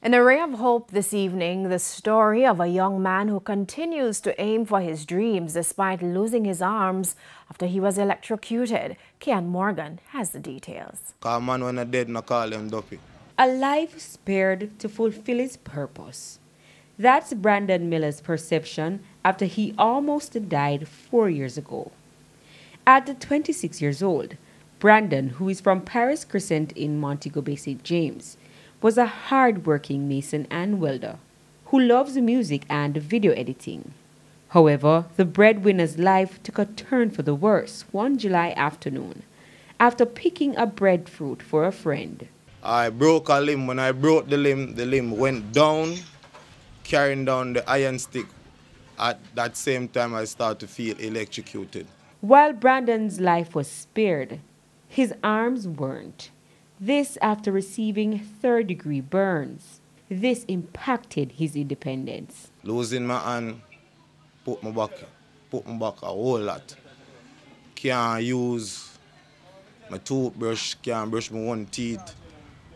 In a ray of hope this evening, the story of a young man who continues to aim for his dreams despite losing his arms after he was electrocuted. Kian Morgan has the details. A man when I dead, no call him dopey. A life spared to fulfill his purpose. That's Brandon Miller's perception after he almost died 4 years ago. At 26 years old, Brandon, who is from Paris Crescent in Montego Bay, St. James, was a hard-working mason and welder who loves music and video editing. However, the breadwinner's life took a turn for the worse one July afternoon after picking a breadfruit for a friend. I broke a limb. When I broke the limb went down, carrying down the iron stick. At that same time, I started to feel electrocuted. While Brandon's life was spared, his arms weren't. This after receiving third-degree burns. This impacted his independence. Losing my hand put me back a whole lot. Can't use my toothbrush, can't brush my own teeth.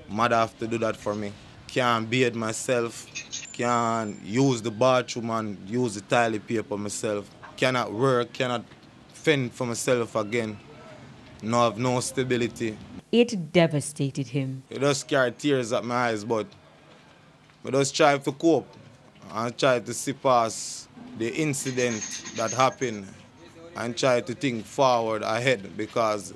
Mother have to do that for me. Can't bathe myself, can't use the bathroom and use the toilet paper myself. Cannot work, cannot fend for myself again. No have no stability. It devastated him. It just carry tears at my eyes, but I just try to cope and try to see past the incident that happened and try to think forward ahead, because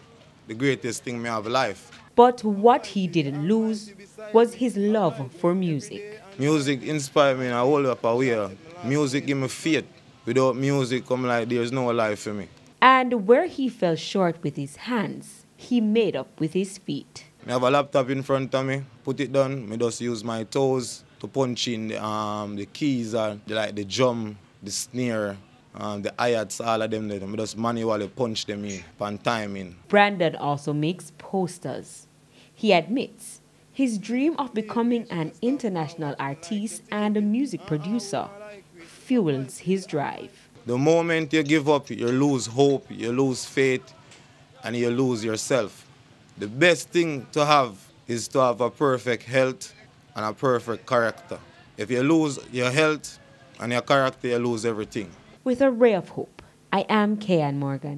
the greatest thing I have in life. But what he didn't lose was his love for music. Music inspired me in a whole up a way. Music give me faith. Without music, I'm like, there's no life for me. And where he fell short with his hands, he made up with his feet. I have a laptop in front of me, put it down, I just use my toes to punch in the keys, like the drum, the snare, the hi-hats, all of them. I just manually punch them in, pan time in. Brandon also makes posters. He admits his dream of becoming an international artist and a music producer fuels his drive. The moment you give up, you lose hope, you lose faith, and you lose yourself. The best thing to have is to have a perfect health and a perfect character. If you lose your health and your character, you lose everything. With a ray of hope, I am Kian Morgan.